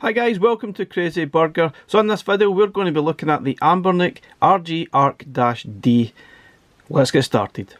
Hi guys, welcome to Crazy Burger. So in this video we're going to be looking at the Anbernic RG ARC-D. Let's get started.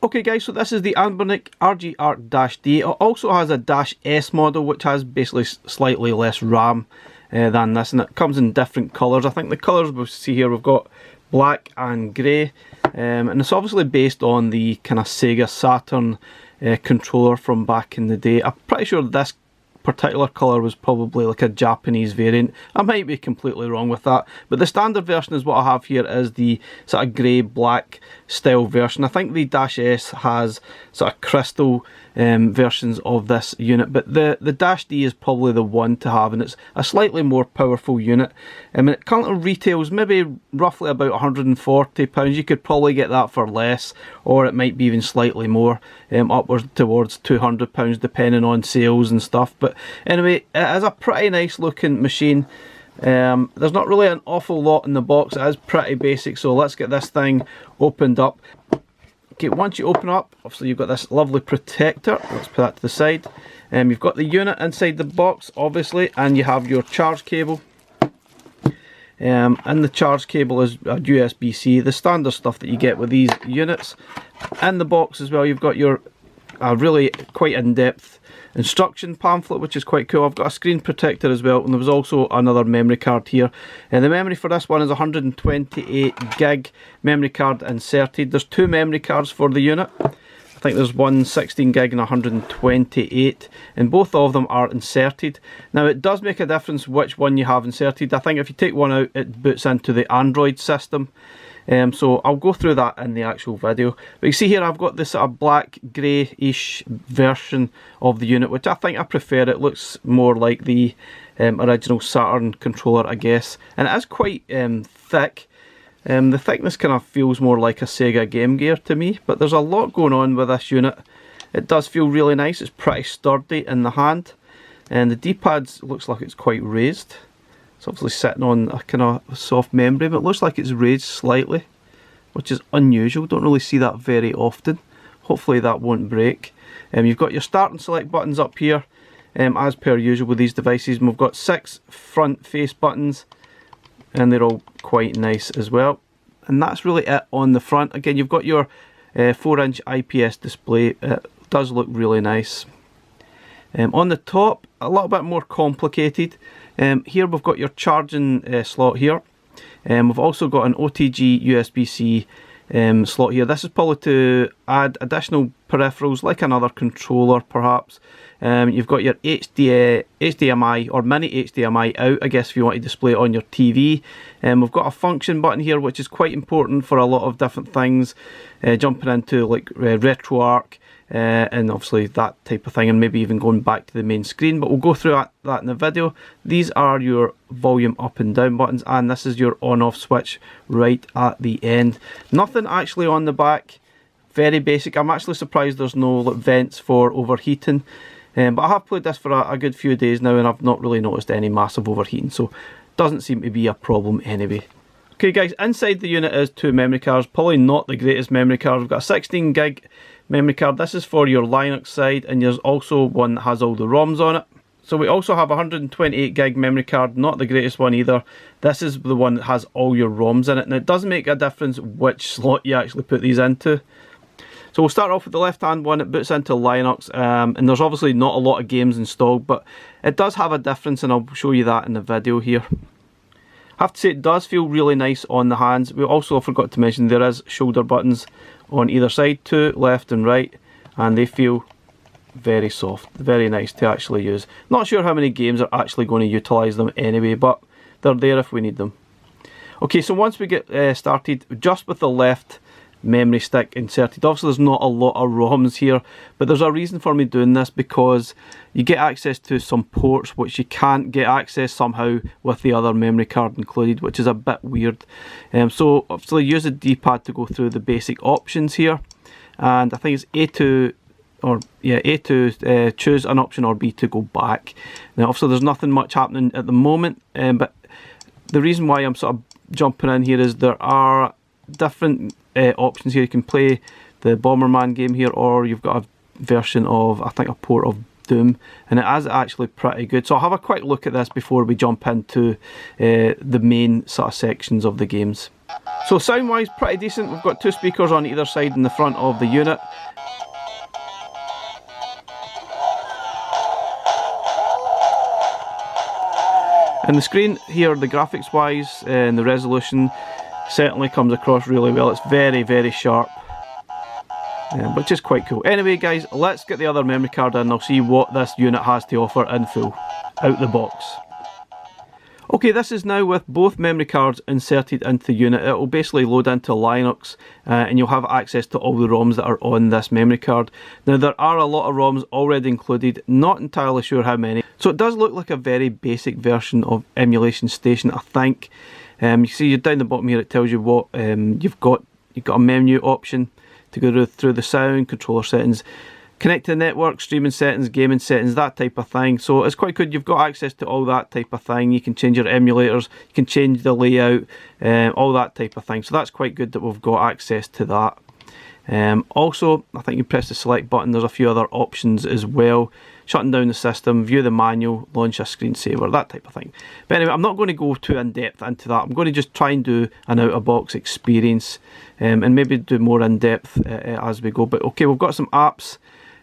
Okay guys, so this is the Anbernic RG ARC-D. It also has a -S model which has basically slightly less RAM than this, and it comes in different colours. I think the colours we'll see here, we've got black and grey, and it's obviously based on the kind of Sega Saturn controller from back in the day. I'm pretty sure this particular colour was probably like a Japanese variant. I might be completely wrong with that, but the standard version is what I have here, is the sort of grey black style version. I think the -S has sort of crystal versions of this unit, but the -D is probably the one to have, and it's a slightly more powerful unit. And it currently retails maybe roughly about £140. You could probably get that for less, or it might be even slightly more, upwards towards £200 depending on sales and stuff. But anyway, it is a pretty nice looking machine. There's not really an awful lot in the box. It is pretty basic, so let's get this thing opened up. Okay, once you open up, obviously you've got this lovely protector. Let's put that to the side. You've got the unit inside the box, obviously, and you have your charge cable. And the charge cable is a USB-C, the standard stuff that you get with these units. In the box as well, you've got your really quite in-depth instruction pamphlet, which is quite cool. I've got a screen protector as well, and there was also another memory card here. And the memory for this one is 128 gig memory card inserted. There's two memory cards for the unit. I think there's one 16 gig and 128, and both of them are inserted. Now it does make a difference which one you have inserted. I think if you take one out, it boots into the Android system. So I'll go through that in the actual video. But you see here I've got this sort of black greyish version of the unit, which I think I prefer. It looks more like the original Saturn controller, I guess, and it is quite thick. The thickness kind of feels more like a Sega Game Gear to me, but there's a lot going on with this unit. It does feel really nice. It's pretty sturdy in the hand, and the D-pad looks like it's quite raised. It's obviously sitting on a kind of soft membrane, but it looks like it's raised slightly, which is unusual. Don't really see that very often. Hopefully that won't break. You've got your start and select buttons up here, as per usual with these devices. And we've got 6 front face buttons, and they're all quite nice as well. And that's really it on the front. Again, you've got your 4-inch IPS display. It does look really nice. On the top, a little bit more complicated. Here we've got your charging slot here. We've also got an OTG USB-C slot here. This is probably to add additional peripherals, like another controller perhaps. You've got your HDMI or mini HDMI out, I guess, if you want to display it on your TV. We've got a function button here, which is quite important for a lot of different things, jumping into like Retro ARC, and obviously that type of thing, and maybe even going back to the main screen, but we'll go through that in the video. These are your volume up and down buttons, and this is your on off switch right at the end. Nothing actually on the back, very basic. I'm actually surprised there's no like, vents for overheating, but I have played this for a good few days now, and I've not really noticed any massive overheating, so doesn't seem to be a problem anyway. Okay guys, inside the unit is 2 memory cards, probably not the greatest memory card. We've got a 16 gig memory card. This is for your Linux side, and there's also one that has all the ROMs on it. So we also have a 128 gig memory card, not the greatest one either. This is the one that has all your ROMs in it, and it does make a difference which slot you actually put these into. So we'll start off with the left hand one. It boots into Linux, and there's obviously not a lot of games installed, but it does have a difference, and I'll show you that in the video here. I have to say it does feel really nice on the hands. We also forgot to mention there is shoulder buttons on either side, 2 left and right, and they feel very soft, very nice to actually use. Not sure how many games are actually going to utilise them anyway, but they're there if we need them. Okay, so once we get started, just with the left memory stick inserted. Obviously there's not a lot of ROMs here, but there's a reason for me doing this, because you get access to some ports which you can't get access somehow with the other memory card included, which is a bit weird. So obviously use the D-pad to go through the basic options here, and I think it's A to choose an option, or B to go back. Now obviously there's nothing much happening at the moment, but the reason why I'm sort of jumping in here is there are different options here. You can play the Bomberman game here, or you've got a version of, I think, a port of Doom, and it is actually pretty good. So I'll have a quick look at this before we jump into the main sort of sections of the games. So sound wise, pretty decent. We've got 2 speakers on either side in the front of the unit. And the screen here, the graphics wise and the resolution, certainly comes across really well. It's very, very sharp, which is quite cool. Anyway guys, let's get the other memory card in and I'll see what this unit has to offer in full, out the box. Okay, this is now with both memory cards inserted into the unit. It will basically load into Linux and you'll have access to all the ROMs that are on this memory card. Now there are a lot of ROMs already included, not entirely sure how many. So it does look like a very basic version of Emulation Station, I think. You see down the bottom here it tells you what you've got. You've got a menu option to go through the sound, controller settings, connect to the network, streaming settings, gaming settings, that type of thing. So it's quite good. You've got access to all that type of thing. You can change your emulators, you can change the layout, all that type of thing. So that's quite good that we've got access to that. Also, I think you press the select button, there's a few other options as well. Shutting down the system, view the manual, launch a screensaver, that type of thing. But anyway, I'm not going to go too in depth into that. I'm going to just try and do an out-of-box experience and maybe do more in depth as we go. But okay, we've got some apps.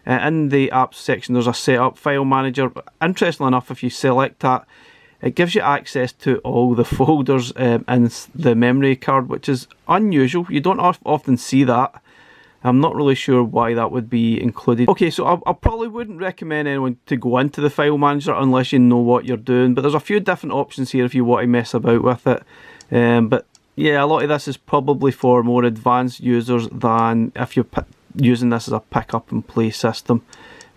In the apps section there's a setup file manager. Interestingly enough, if you select that, it gives you access to all the folders in the memory card, which is unusual. You don't often see that. I'm not really sure why that would be included. Okay, so I probably wouldn't recommend anyone to go into the file manager unless you know what you're doing, but there's a few different options here if you want to mess about with it. But yeah, a lot of this is probably for more advanced users than if you're using this as a pick up and play system.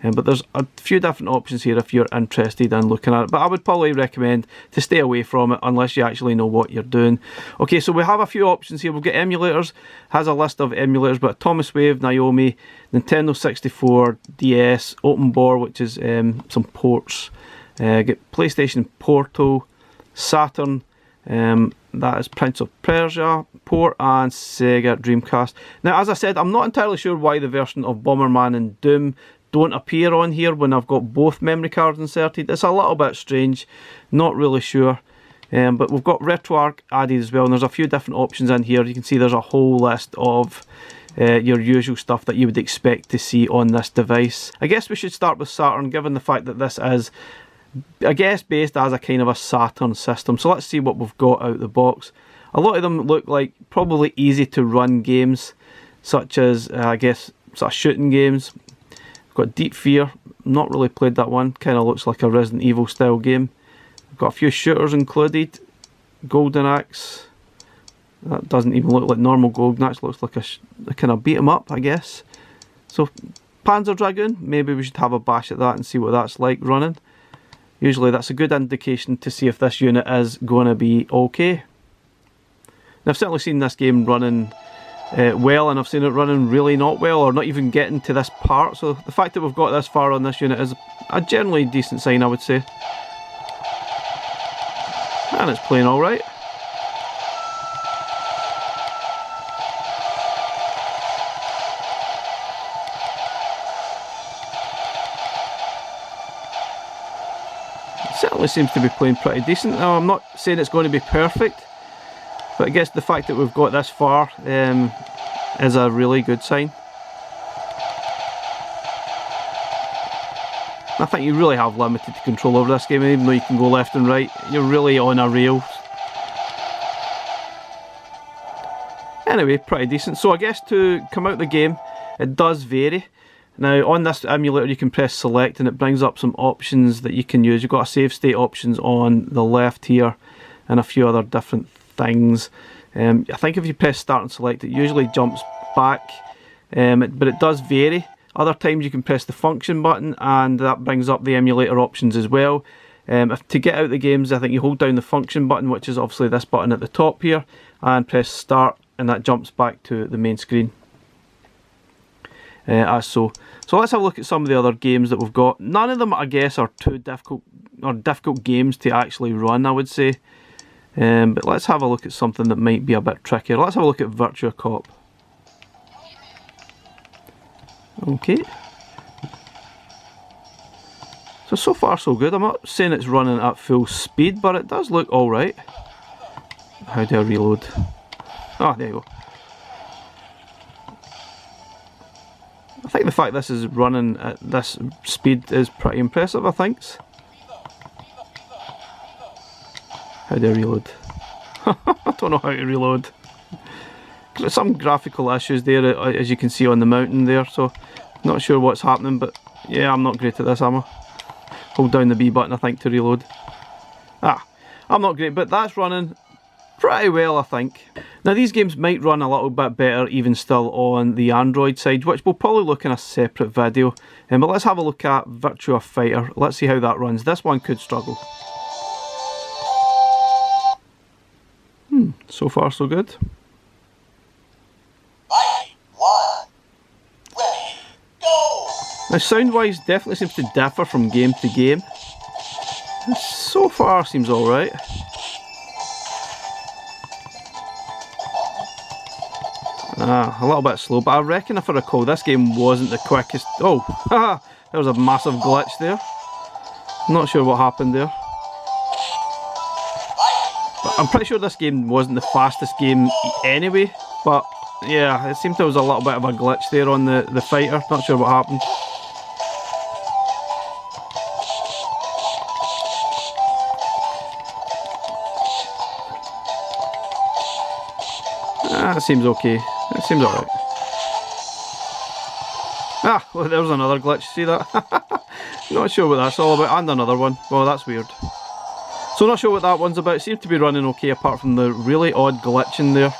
But there's a few different options here if you're interested in looking at it, but I would probably recommend to stay away from it unless you actually know what you're doing. Okay, so we have a few options here. We've got emulators, has a list of emulators, but Thomas Wave, Naomi, Nintendo 64, DS, OpenBore, which is some ports, get PlayStation Portal, Saturn, that is Prince of Persia port, and Sega Dreamcast. Now as I said, I'm not entirely sure why the version of Bomberman and Doom don't appear on here when I've got both memory cards inserted. It's a little bit strange, not really sure. But we've got Retro ARC added as well, and there's a few different options in here. You can see there's a whole list of your usual stuff that you would expect to see on this device. I guess we should start with Saturn, given the fact that this is, I guess, based as a kind of a Saturn system. So let's see what we've got out the box. A lot of them look like probably easy to run games, such as I guess sort of shooting games. We've got Deep Fear, not really played that one, kind of looks like a Resident Evil style game. We've got a few shooters included. Golden Axe, that doesn't even look like normal Golden Axe, looks like a kind of beat 'em up, I guess. So Panzer Dragoon, maybe we should have a bash at that and see what that's like running. Usually that's a good indication to see if this unit is going to be okay. And I've certainly seen this game running well, and I've seen it running really not well, or not even getting to this part. So the fact that we've got this far on this unit is a generally decent sign, I would say. And it's playing alright. Certainly seems to be playing pretty decent. Now I'm not saying it's going to be perfect, but I guess the fact that we've got this far is a really good sign. I think you really have limited control over this game, even though you can go left and right, you're really on a rail. Anyway, pretty decent. So I guess to come out the game, it does vary. Now on this emulator you can press select and it brings up some options that you can use. You've got a save state options on the left here and a few other different things. I think if you press start and select, it usually jumps back, but it does vary. Other times you can press the function button and that brings up the emulator options as well. To get out the games, I think you hold down the function button, which is obviously this button at the top here, and press start, and that jumps back to the main screen. As so. So let's have a look at some of the other games that we've got. None of them, I guess, are too difficult or difficult games to actually run, I would say. But let's have a look at something that might be a bit trickier. Let's have a look at Virtua Cop. Okay. So far so good. I'm not saying it's running at full speed, but it does look alright. How do I reload? Oh, there you go. I think the fact this is running at this speed is pretty impressive, I think. How do I reload? I don't know how to reload. There's some graphical issues there, as you can see on the mountain there, so not sure what's happening, but yeah, I'm not great at this, am I? Hold down the B button, I think, to reload. I'm not great, but that's running pretty well, I think. Now these games might run a little bit better even still on the Android side, which we'll probably look in a separate video. But let's have a look at Virtua Fighter. Let's see how that runs. This one could struggle. So far so good. Now sound wise definitely seems to differ from game to game. So far seems alright. A little bit slow, but I reckon if I recall this game wasn't the quickest. Oh, haha, there was a massive glitch there. Not sure what happened there. But I'm pretty sure this game wasn't the fastest game anyway, but yeah, it seemed there was a little bit of a glitch there on the fighter. Not sure what happened. That seems okay. It seems alright. Well, there's another glitch, see that? Not sure what that's all about, and another one. Well, that's weird. So not sure what that one's about. It seems to be running okay apart from the really odd glitch in there.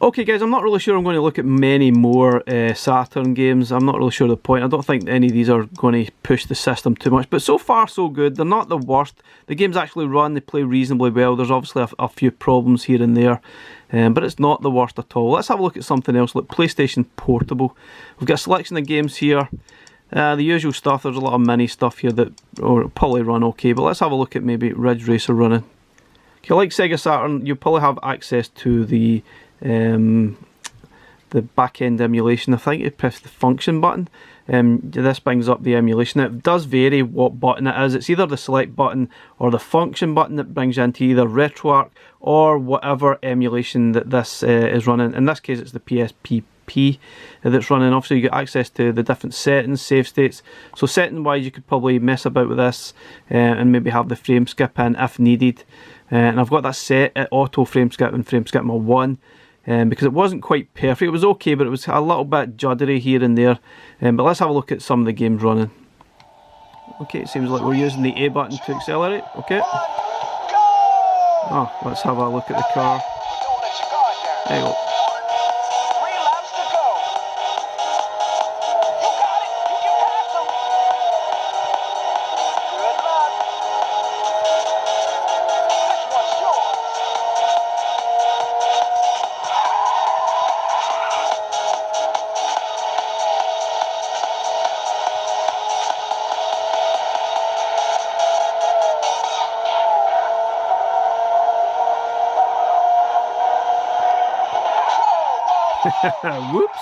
Okay guys, I'm not really sure I'm going to look at many more Saturn games. I'm not really sure the point. I don't think any of these are going to push the system too much. But so far so good. They're not the worst. The games actually run, they play reasonably well. There's obviously a few problems here and there. But it's not the worst at all. Let's have a look at something else, like PlayStation Portable. We've got a selection of games here. The usual stuff. There's a lot of mini stuff here that will probably run okay. But let's have a look at maybe Ridge Racer running. Okay, like Sega Saturn, you'll probably have access to the back-end emulation. I think you press the function button. This brings up the emulation. It does vary what button it is. It's either the select button or the function button that brings you into either RetroArch or whatever emulation that this is running. In this case it's the PSPP that's running. Obviously you get access to the different settings, save states. So setting wise you could probably mess about with this and maybe have the frame skip in if needed. And I've got that set at auto frame skip and frame skip mode 1. Because it wasn't quite perfect. It was okay, but it was a little bit juddery here and there. But let's have a look at some of the games running. Okay, it seems like we're using the A button to accelerate. Okay. Oh, let's have a look at the car. There you go. Whoops.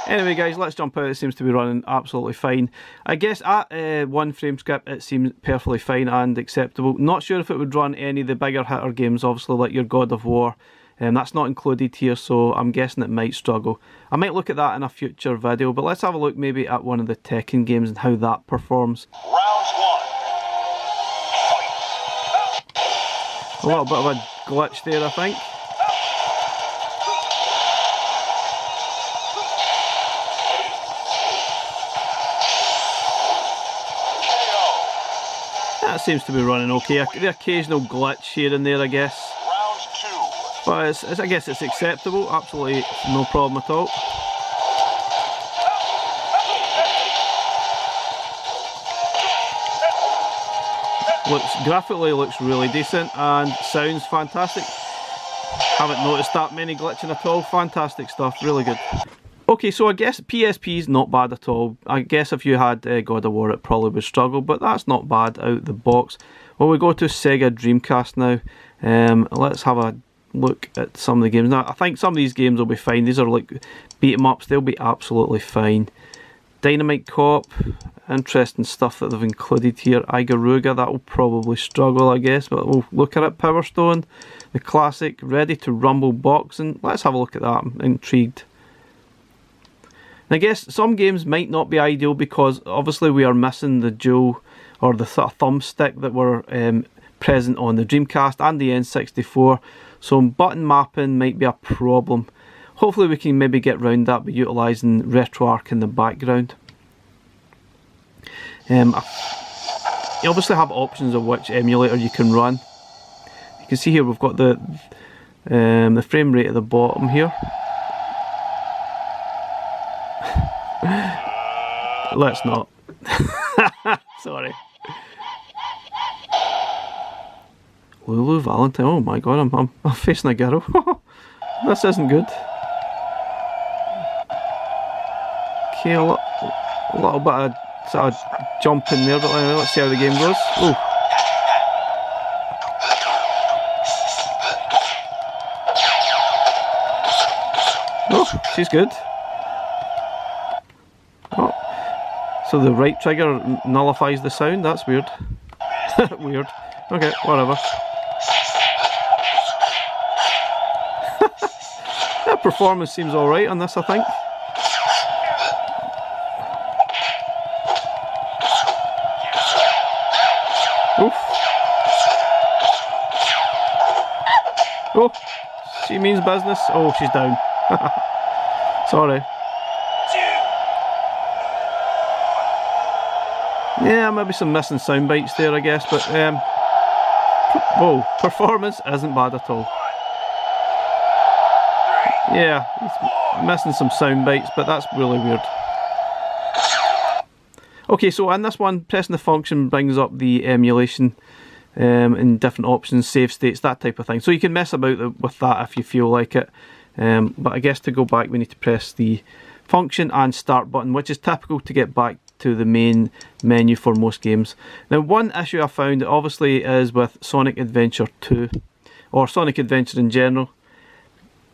Anyway guys, let's jump out. It seems to be running absolutely fine. I guess at 1 frame skip it seems perfectly fine and acceptable. Not sure if it would run any of the bigger hitter games, obviously like your God of War. That's not included here, so I'm guessing it might struggle. I might look at that in a future video, but let's have a look maybe at one of the Tekken games and how that performs. Round 1. A little bit of a glitch there, I think. That seems to be running okay. The occasional glitch here and there, I guess. Round 2. But I guess it's acceptable, absolutely no problem at all. Graphically looks really decent and sounds fantastic. Haven't noticed that many glitching at all. Fantastic stuff, really good. Okay, so I guess PSP is not bad at all. I guess if you had God of War it probably would struggle, but that's not bad out the box. Well, we go to Sega Dreamcast now. Let's have a look at some of the games. Now, I think some of these games will be fine. These are like beat 'em ups, they'll be absolutely fine. Dynamite Cop, interesting stuff that they've included here. Igaruga, that will probably struggle, I guess, but we'll look at it. Power Stone, the classic. Ready to Rumble Boxing. Let's have a look at that. I'm intrigued. And I guess some games might not be ideal because obviously we are missing the dual or the sort of thumbstick that were present on the Dreamcast and the N64. So button mapping might be a problem. Hopefully we can maybe get around that by utilising RetroArch in the background. You obviously have options of which emulator you can run. You can see here we've got the frame rate at the bottom here. Let's not. Sorry. Lulu Valentine. Oh my god, I'm facing a girl. This isn't good. Okay, a little bit of sort of jump in there, but anyway, let's see how the game goes. Oh. Oh, she's good. Oh. So the right trigger nullifies the sound, that's weird. Weird. Okay, whatever. That performance seems alright on this, I think. Oof. Oh, she means business. Oh, she's down. Sorry. Yeah, maybe some missing sound bites there, I guess, but whoa, performance isn't bad at all. Yeah, he's missing some sound bites, but that's really weird. Okay, so in this one, pressing the function brings up the emulation in different options, save states, that type of thing. So you can mess about with that if you feel like it. But I guess to go back, we need to press the function and start button, which is typical to get back to the main menu for most games. Now, one issue I found obviously is with Sonic Adventure 2, or Sonic Adventure in general.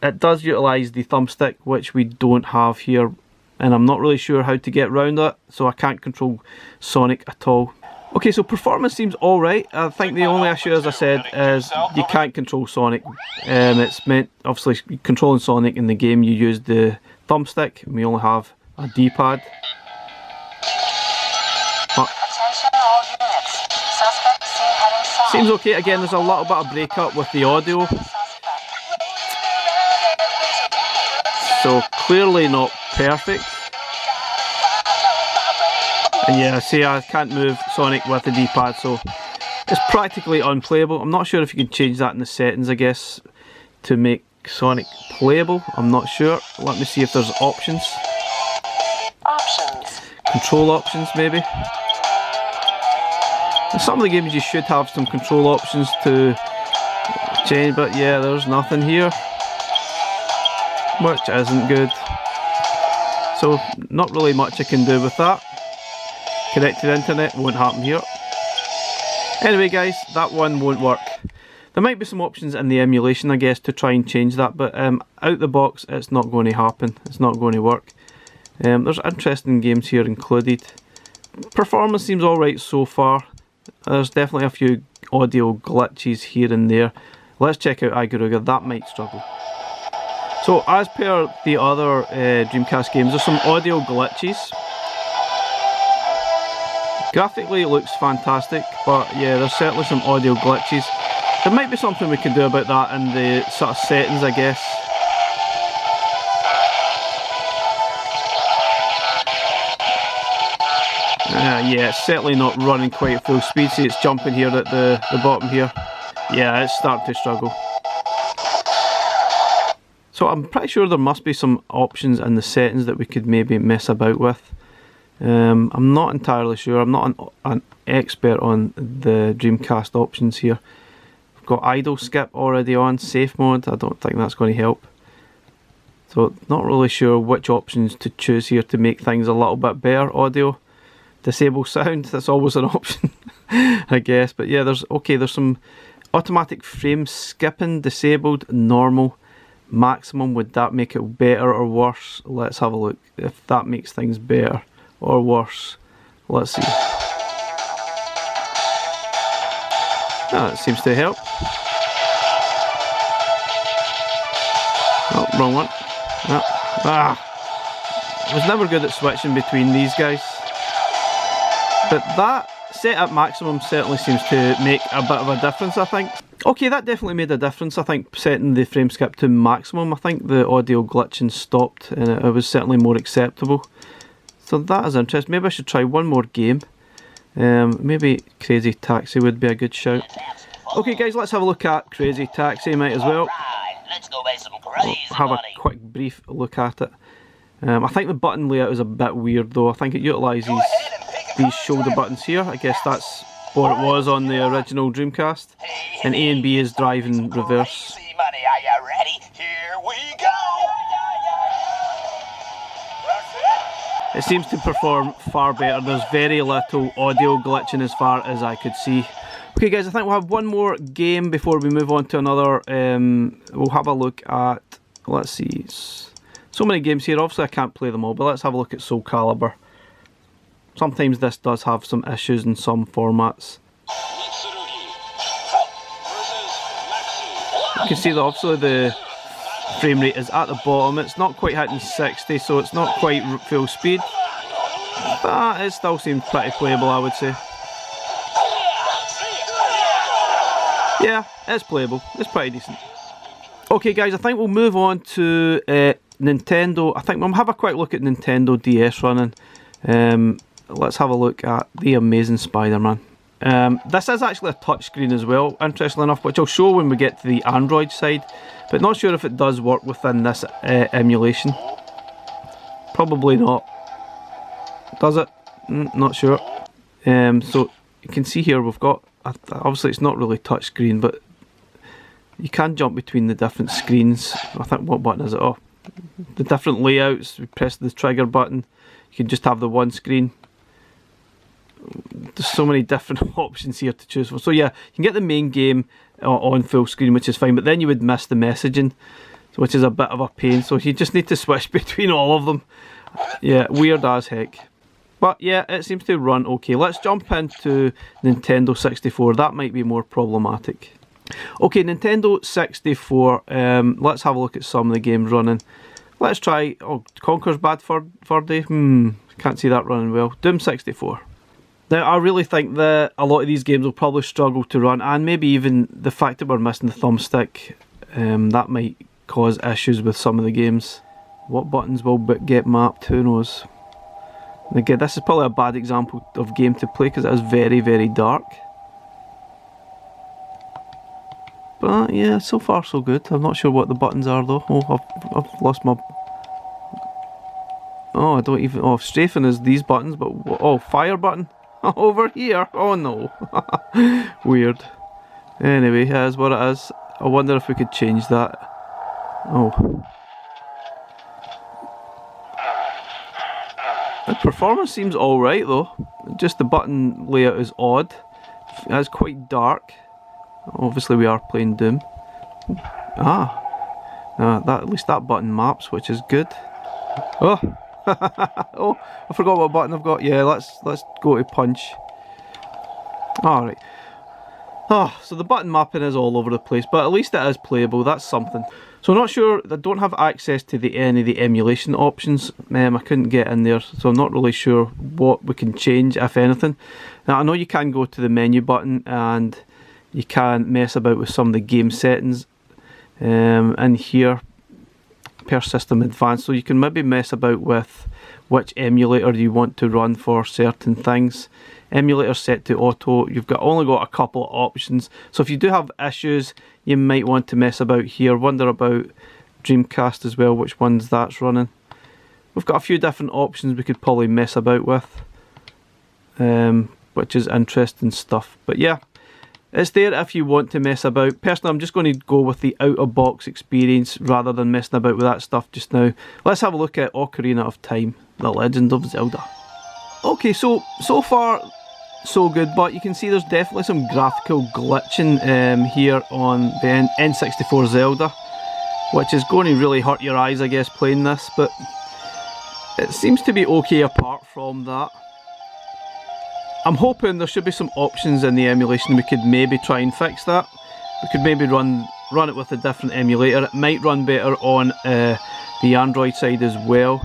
It does utilise the thumbstick, which we don't have here, and I'm not really sure how to get around that, so I can't control Sonic at all. Okay, so performance seems alright. I think the only issue, as I said, is you can't control Sonic. It's meant, obviously, controlling Sonic in the game, you use the thumbstick, and we only have a D-pad. Seems okay. Again, there's a little bit of breakup with the audio. So clearly not perfect. And yeah, see, I can't move Sonic with the D-pad, so it's practically unplayable. I'm not sure if you can change that in the settings, I guess, to make Sonic playable. I'm not sure. Let me see if there's options. Control options, maybe. In some of the games you should have some control options to change, but yeah, there's nothing here, which isn't good. So not really much I can do with that. Connected internet won't happen here. Anyway guys, that one won't work. There might be some options in the emulation, I guess, to try and change that, but out the box it's not going to happen. It's not going to work. There's interesting games here included. Performance seems alright so far. There's definitely a few audio glitches here and there. Let's check out Igaruga, that might struggle. So as per the other Dreamcast games, there's some audio glitches. Graphically it looks fantastic, but yeah, there's certainly some audio glitches. There might be something we can do about that in the sort of settings, I guess. Yeah, it's certainly not running quite at full speed. See, it's jumping here at the bottom here. Yeah, it's starting to struggle. So I'm pretty sure there must be some options in the settings that we could maybe mess about with. I'm not entirely sure. I'm not an expert on the Dreamcast options here. We've got idle skip already on, safe mode. I don't think that's going to help. So not really sure which options to choose here to make things a little bit better. Audio, disable sound, that's always an option, I guess. But yeah, there's some automatic frame skipping disabled, normal, maximum. Would that make it better or worse? Let's have a look if that makes things better or worse. Let's see. That seems to help. Oh, wrong one. I was never good at switching between these guys. But that set at maximum certainly seems to make a bit of a difference, I think. Okay, that definitely made a difference. I think setting the frame skip to maximum, I think the audio glitching stopped and it was certainly more acceptable. So that is interesting. Maybe I should try one more game. Maybe Crazy Taxi would be a good shout. Okay guys, let's have a look at Crazy Taxi, might as well. Let's go make some crazy Have a quick brief look at it. I think the button layout is a bit weird though. I think it utilises these shoulder buttons here. I guess that's what it was on the original Dreamcast. And A and B is drive in reverse. Money, are you ready? Here we go. It seems to perform far better. There's very little audio glitching as far as I could see. Okay guys, I think we'll have one more game before we move on to another. We'll have a look at, let's see, so many games here. Obviously I can't play them all, but let's have a look at Soul Calibur. Sometimes this does have some issues in some formats. You can see that obviously the frame rate is at the bottom. It's not quite hitting 60, so it's not quite full speed. But it still seems pretty playable, I would say. Yeah, it's playable. It's pretty decent. Okay guys, I think we'll move on to Nintendo. I think we'll have a quick look at Nintendo DS running. Let's have a look at The Amazing Spider-Man. This is actually a touchscreen as well, interestingly enough, which I'll show when we get to the Android side. But not sure if it does work within this emulation. Probably not. Does it? Not sure. So you can see here we've got, obviously it's not really touchscreen, but you can jump between the different screens. I think, what button is it? Oh, the different layouts. We press the trigger button. You can just have the one screen. There's so many different options here to choose from. So yeah, you can get the main game on full screen, which is fine, but then you would miss the messaging, which is a bit of a pain. So you just need to switch between all of them. Yeah, weird as heck. But yeah, it seems to run okay. Let's jump into Nintendo 64. That might be more problematic. Okay, Nintendo 64. Let's have a look at some of the games running. Let's try, oh, Conker's Bad Fur Day. Can't see that running well. Doom 64. Now, I really think that a lot of these games will probably struggle to run, and maybe even the fact that we're missing the thumbstick, that might cause issues with some of the games. What buttons will get mapped? Who knows? And again, this is probably a bad example of game to play because it is very, very dark. But yeah, so far so good. I'm not sure what the buttons are though. Oh, I've lost my... Oh, I don't even... Oh, strafing is these buttons, but... Oh, fire button? Over here? Oh no. Weird. Anyway, here's what it is. I wonder if we could change that. Oh. The performance seems alright though. Just the button layout is odd. It's quite dark. Obviously we are playing Doom. At least that button maps, which is good. Oh. Oh, I forgot what button I've got. Yeah, let's go to punch. Alright. Oh, so the button mapping is all over the place, but at least it is playable. That's something. So I'm not sure, I don't have access to any of the emulation options. I couldn't get in there, so I'm not really sure what we can change, if anything. Now I know you can go to the menu button and you can mess about with some of the game settings in here. Per system advanced, so you can maybe mess about with which emulator you want to run for certain things. Emulator set to auto. You've only got a couple of options, so if you do have issues you might want to mess about here. Wonder about Dreamcast as well, which ones that's running. We've got a few different options we could probably mess about with, which is interesting stuff. But yeah, it's there if you want to mess about. Personally, I'm just going to go with the out-of-box experience rather than messing about with that stuff just now. Let's have a look at Ocarina of Time, The Legend of Zelda. Okay, so far so good, but you can see there's definitely some graphical glitching here on the N64 Zelda, which is going to really hurt your eyes, I guess, playing this, but it seems to be okay apart from that. I'm hoping there should be some options in the emulation we could maybe try and fix that. We could maybe run it with a different emulator. It might run better on the Android side as well.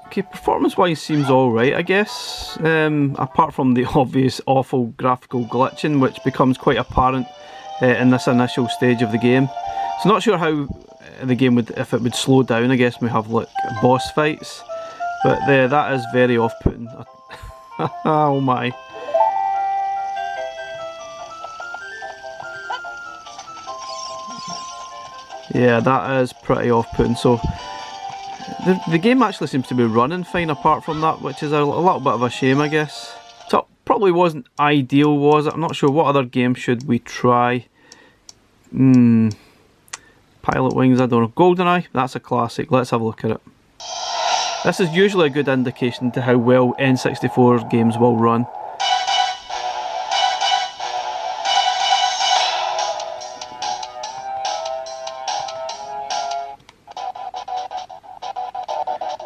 Okay, performance wise seems alright, I guess, apart from the obvious awful graphical glitching, which becomes quite apparent in this initial stage of the game. So not sure how the game would, if it would slow down. I guess we have like boss fights, but that is very off-putting. Oh my. Yeah, that is pretty off-putting. So the game actually seems to be running fine apart from that, which is a little bit of a shame, I guess. So it probably wasn't ideal, was it? I'm not sure. What other game should we try? Pilot Wings, I don't know. GoldenEye, that's a classic. Let's have a look at it. This is usually a good indication to how well N64 games will run.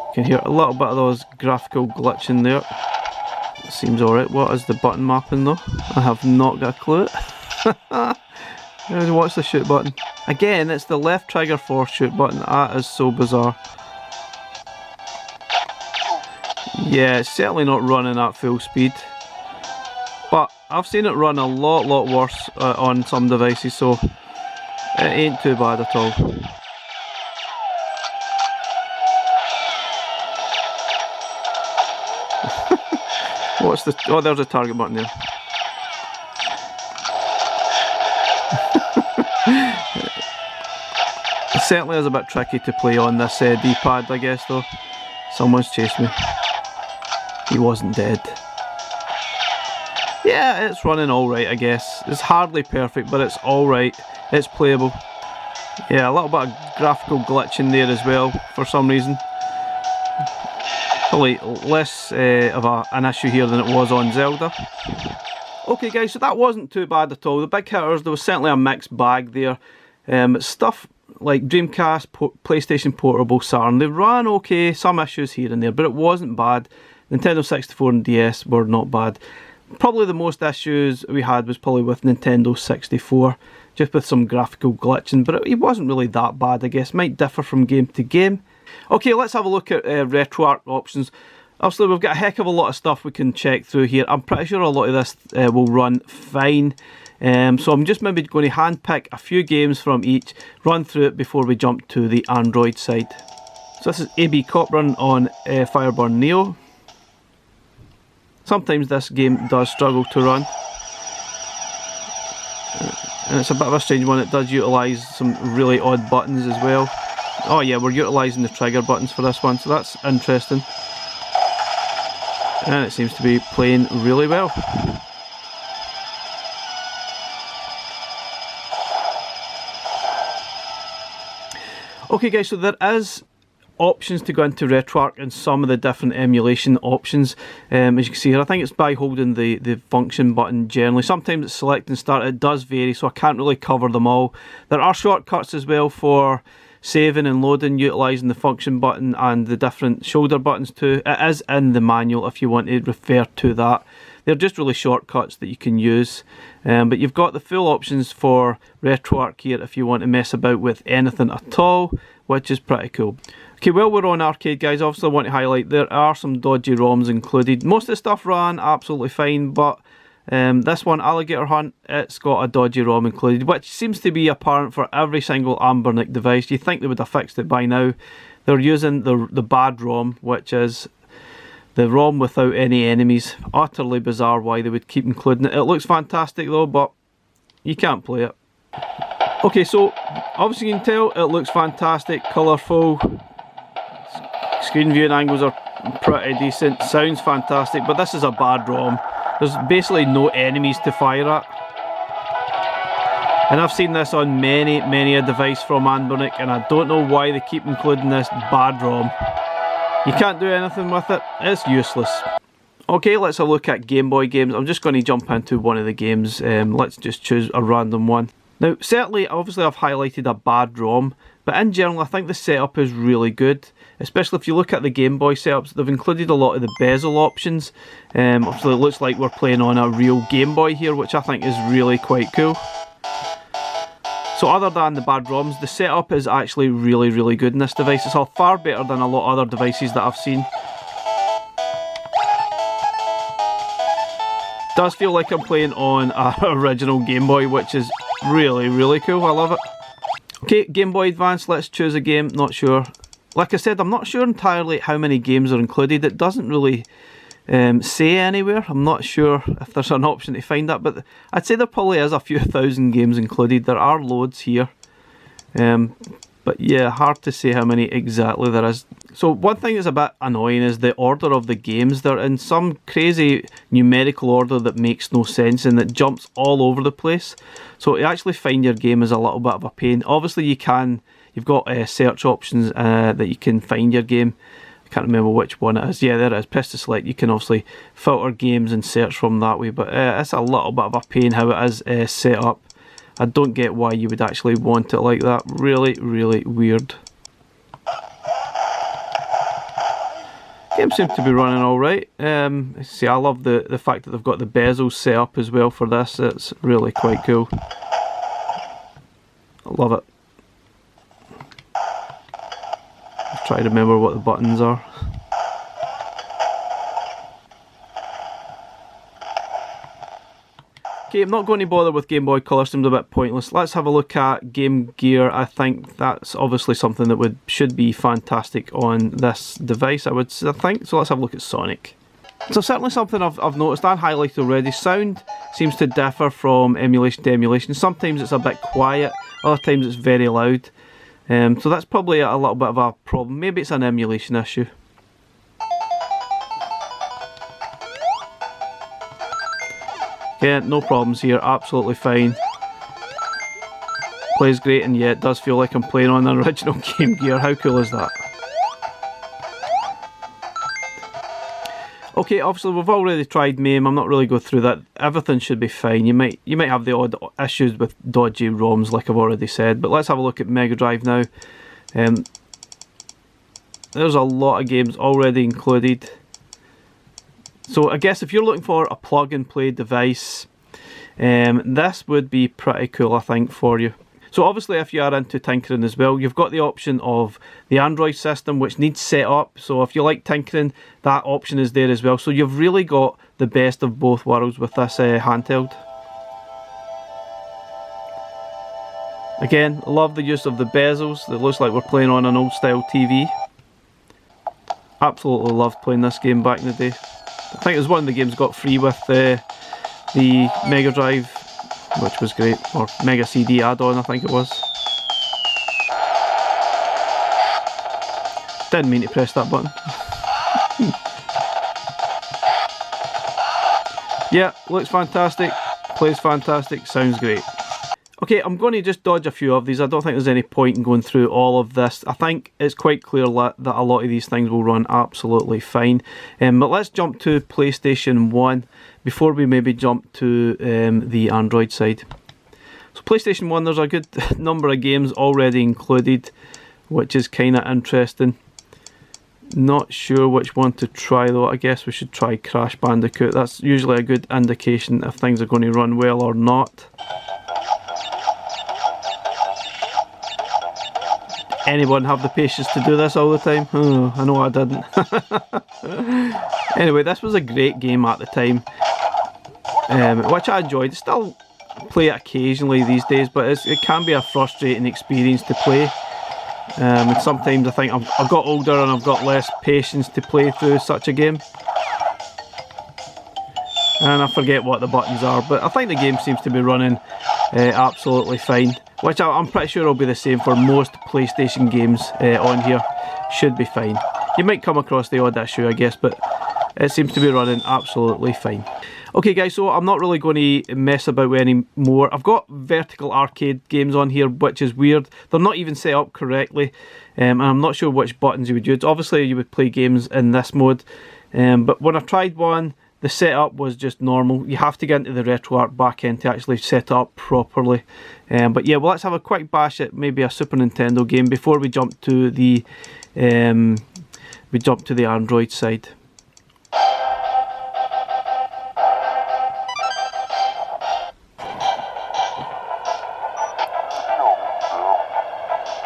You can hear a little bit of those graphical glitching there. Seems alright. What is the button mapping though? I have not got a clue. Watch the shoot button. Again, it's the left trigger for shoot button. That is so bizarre. Yeah, it's certainly not running at full speed, but I've seen it run a lot worse on some devices, so it ain't too bad at all. What's the... oh, there's a target button there. It certainly is a bit tricky to play on this D-pad, I guess, though. Someone's chased me. He wasn't dead. Yeah, it's running alright, I guess. It's hardly perfect, but it's alright. It's playable. Yeah, a little bit of graphical glitching there as well, for some reason. Probably less of an issue here than it was on Zelda. Okay guys, so that wasn't too bad at all. The big hitters, there was certainly a mixed bag there. Stuff like Dreamcast, PlayStation Portable, Saturn, they ran okay, some issues here and there, but it wasn't bad. Nintendo 64 and DS were not bad. Probably the most issues we had was probably with Nintendo 64, just with some graphical glitching, but it wasn't really that bad, I guess. Might differ from game to game. Okay, let's have a look at RetroArch options. Obviously, we've got a heck of a lot of stuff we can check through here. I'm pretty sure a lot of this will run fine. So I'm just maybe going to handpick a few games from each, run through it before we jump to the Android side. So this is AB Cop Run on Fireburn Neo. Sometimes this game does struggle to run. And it's a bit of a strange one. It does utilise some really odd buttons as well. Oh yeah, we're utilising the trigger buttons for this one, so that's interesting. And it seems to be playing really well. Okay guys, so there is options to go into RetroArch and some of the different emulation options. As you can see here, I think it's by holding the function button generally. Sometimes it's select and start. It does vary, so I can't really cover them all. There are shortcuts as well for saving and loading, utilising the function button and the different shoulder buttons too. It is in the manual if you want to refer to that. They're just really shortcuts that you can use. But you've got the full options for RetroArch here if you want to mess about with anything at all, which is pretty cool. Okay, while we're on arcade guys, obviously I want to highlight there are some dodgy ROMs included. Most of the stuff ran absolutely fine, but this one, Alligator Hunt, it's got a dodgy ROM included, which seems to be apparent for every single Anbernic device. You think they would have fixed it by now. They're using the bad ROM, which is the ROM without any enemies. Utterly bizarre why they would keep including it. It looks fantastic though, but you can't play it. Okay, so obviously you can tell it looks fantastic, colourful. Screen viewing angles are pretty decent, sounds fantastic, but this is a bad ROM. There's basically no enemies to fire at. And I've seen this on many a device from Anbernic, and I don't know why they keep including this bad ROM. You can't do anything with it, it's useless. Okay, let's have a look at Game Boy games. I'm just going to jump into one of the games. Let's just choose a random one. Now, certainly, obviously I've highlighted a bad ROM, but in general I think the setup is really good. Especially if you look at the Game Boy setups, they've included a lot of the bezel options. Obviously it looks like we're playing on a real Game Boy here, which I think is really quite cool. So other than the bad ROMs, the setup is actually really good in this device. It's far better than a lot of other devices that I've seen. Does feel like I'm playing on an original Game Boy, which is really cool. I love it. Okay, Game Boy Advance, let's choose a game. Not sure. Like I said, I'm not sure entirely how many games are included. It doesn't really say anywhere. I'm not sure if there's an option to find that, but I'd say there probably is a few thousand games included. There are loads here. But yeah, hard to say how many exactly there is. So one thing that's a bit annoying is the order of the games. They're in some crazy numerical order that makes no sense and that jumps all over the place. So to actually find your game is a little bit of a pain. Obviously you've got search options that you can find your game. I can't remember which one it is. Yeah, there it is. Press to select. You can obviously filter games and search from that way, but it's a little bit of a pain how it is set up. I don't get why you would actually want it like that. Really weird. Game seems to be running alright. See, I love the fact that they've got the bezels set up as well for this. It's really quite cool. I love it. I'll try to remember what the buttons are. Okay, I'm not going to bother with Game Boy Color, seems a bit pointless. Let's have a look at Game Gear. I think that's obviously something that should be fantastic on this device, I think. So let's have a look at Sonic. So certainly something I've noticed and highlighted already. Sound seems to differ from emulation to emulation. Sometimes it's a bit quiet, other times it's very loud. So that's probably a little bit of a problem. Maybe it's an emulation issue. Yeah, no problems here, absolutely fine. Plays great, and yeah, it does feel like I'm playing on an original Game Gear. How cool is that? Okay, obviously we've already tried MAME. I'm not really going through that. Everything should be fine. You might have the odd issues with dodgy ROMs, like I've already said. But let's have a look at Mega Drive now. There's a lot of games already included. So I guess if you're looking for a plug and play device, this would be pretty cool, I think, for you. So obviously if you are into tinkering as well, you've got the option of the Android system, which needs set up. So if you like tinkering, that option is there as well. So you've really got the best of both worlds with this handheld. Again, love the use of the bezels. It looks like we're playing on an old style TV. Absolutely loved playing this game back in the day. I think it was one of the games got free with the Mega Drive, which was great, or Mega CD add-on I think it was. Didn't mean to press that button. Yeah, looks fantastic, plays fantastic, sounds great. Okay, I'm going to just dodge a few of these. I don't think there's any point in going through all of this. I think it's quite clear that a lot of these things will run absolutely fine. But let's jump to PlayStation 1 before we maybe jump to the Android side. So PlayStation 1, there's a good number of games already included, which is kind of interesting. Not sure which one to try though. I guess we should try Crash Bandicoot. That's usually a good indication if things are going to run well or not. Anyone have the patience to do this all the time? Oh, I know I didn't. Anyway, this was a great game at the time, which I enjoyed. Still play it occasionally these days, but it can be a frustrating experience to play. And sometimes I think I've got older and I've got less patience to play through such a game. And I forget what the buttons are, but I think the game seems to be running absolutely fine. Which I'm pretty sure will be the same for most PlayStation games on here. Should be fine. You might come across the odd issue, I guess, but it seems to be running absolutely fine. Okay guys, so I'm not really going to mess about with any more. I've got vertical arcade games on here, which is weird. They're not even set up correctly, and I'm not sure which buttons you would use. Obviously you would play games in this mode, but when I tried one, the setup was just normal. You have to get into the RetroArch backend to actually set it up properly. But yeah, well, let's have a quick bash at maybe a Super Nintendo game before we jump to the Android side.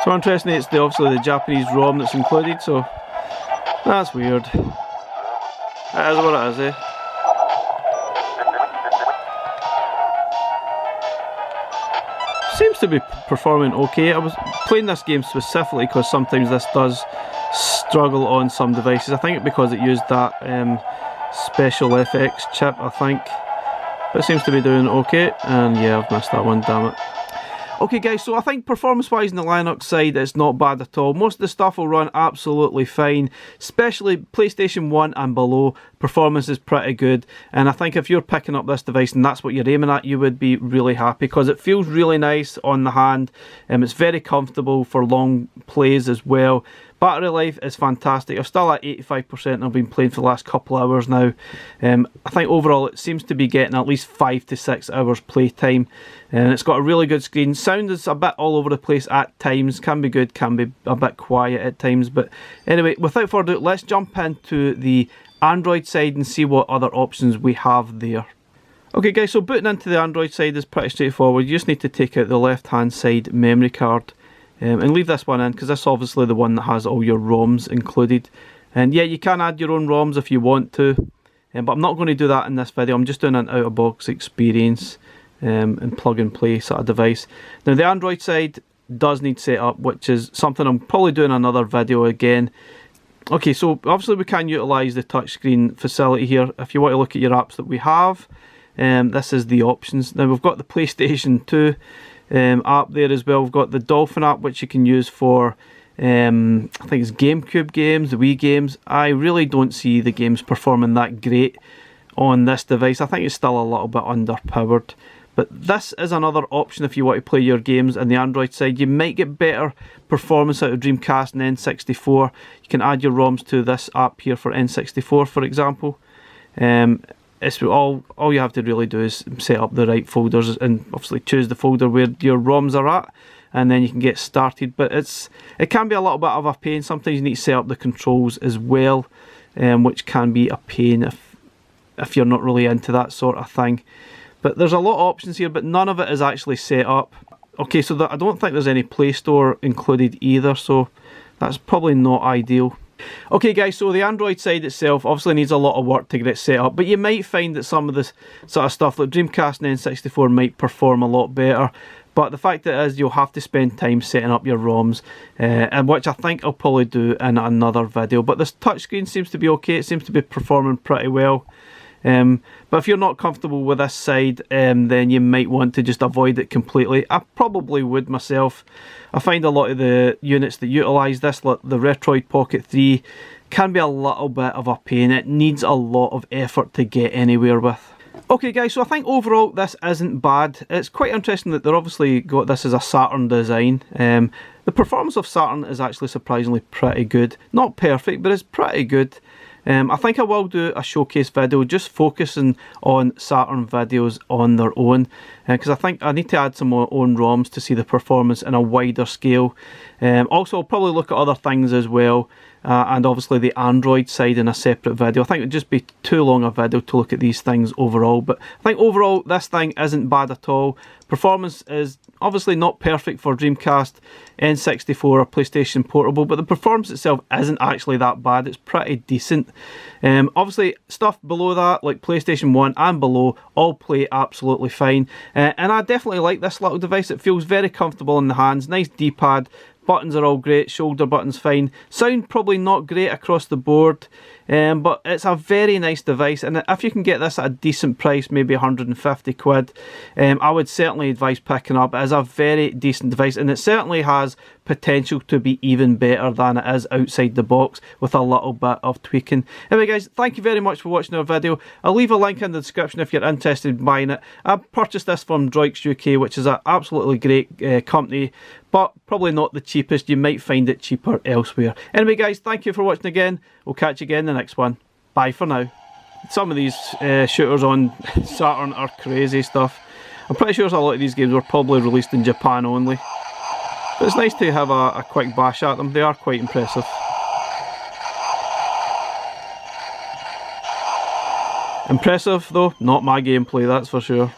So interesting, it's obviously the Japanese ROM that's included, so that's weird. It is what it is, eh? Seems to be performing okay. I was playing this game specifically because sometimes this does struggle on some devices. I think it's because it used that special FX chip, I think. But it seems to be doing okay, and yeah, I've missed that one, damn it. Okay guys, so I think performance wise on the Linux side it's not bad at all. Most of the stuff will run absolutely fine, especially PlayStation 1 and below. Performance is pretty good, and I think if you're picking up this device and that's what you're aiming at, you would be really happy because it feels really nice on the hand. It's very comfortable for long plays as well. Battery life is fantastic. I'm still at 85% and I've been playing for the last couple of hours now. I think overall it seems to be getting at least 5 to 6 hours playtime. And it's got a really good screen. Sound is a bit all over the place at times. Can be good, can be a bit quiet at times. But anyway, without further ado, let's jump into the Android side and see what other options we have there. Okay guys, so booting into the Android side is pretty straightforward. You just need to take out the left hand side memory card. And leave this one in because this is obviously the one that has all your ROMs included. And yeah, you can add your own ROMs if you want to, but I'm not going to do that in this video. I'm just doing an out-of-box experience and plug and play sort of device. Now the Android side does need setup, which is something I'm probably doing another video again. Okay, so obviously we can utilise the touchscreen facility here. If you want to look at your apps that we have, this is the options. Now we've got the PlayStation 2 app there as well. We've got the Dolphin app, which you can use for I think it's GameCube games, the Wii games. I really don't see the games performing that great on this device. I think it's still a little bit underpowered, but this is another option if you want to play your games on the Android side. You might get better performance out of Dreamcast and N64. You can add your ROMs to this app here for N64, for example. It's all you have to really do is set up the right folders and obviously choose the folder where your ROMs are at, and then you can get started. But it can be a little bit of a pain. Sometimes you need to set up the controls as well, which can be a pain if you're not really into that sort of thing. But there's a lot of options here, but none of it is actually set up. Okay, so I don't think there's any Play Store included either, so that's probably not ideal. Okay guys, so the Android side itself obviously needs a lot of work to get it set up, but you might find that some of this sort of stuff like Dreamcast and N64 might perform a lot better. But the fact that is you'll have to spend time setting up your ROMs, and which I think I'll probably do in another video. But this touchscreen seems to be okay, it seems to be performing pretty well. But if you're not comfortable with this side, then you might want to just avoid it completely. I probably would myself. I find a lot of the units that utilise this, like the Retroid Pocket 3, can be a little bit of a pain. It needs a lot of effort to get anywhere with. Okay guys, so I think overall this isn't bad. It's quite interesting that they're obviously got this as a Saturn design. The performance of Saturn is actually surprisingly pretty good. Not perfect, but it's pretty good. I think I will do a showcase video just focusing on Saturn videos on their own, because I think I need to add some more own ROMs to see the performance in a wider scale. Also, I'll probably look at other things as well, and obviously the Android side in a separate video. I think it would just be too long a video to look at these things overall, but I think overall this thing isn't bad at all. Performance is obviously not perfect for Dreamcast, N64 or PlayStation Portable, but the performance itself isn't actually that bad. It's pretty decent. Obviously stuff below that, like PlayStation 1 and below, all play absolutely fine. And I definitely like this little device. It feels very comfortable in the hands, nice D-pad, Buttons are all great, shoulder buttons fine. Sound probably not great across the board, but it's a very nice device, and if you can get this at a decent price, maybe 150 quid, I would certainly advise picking up. It is a very decent device, and it certainly has potential to be even better than it is outside the box with a little bit of tweaking. Anyway guys, thank you very much for watching our video. I'll leave a link in the description if you're interested in buying it. I purchased this from Droids UK, which is an absolutely great company, but probably not the cheapest. You might find it cheaper elsewhere. Anyway guys, thank you for watching again. We'll catch you again in the next one. Bye for now. Some of these shooters on Saturn are crazy stuff. I'm pretty sure a lot of these games were probably released in Japan only. But it's nice to have a quick bash at them. They are quite impressive. Impressive though, not my gameplay, that's for sure.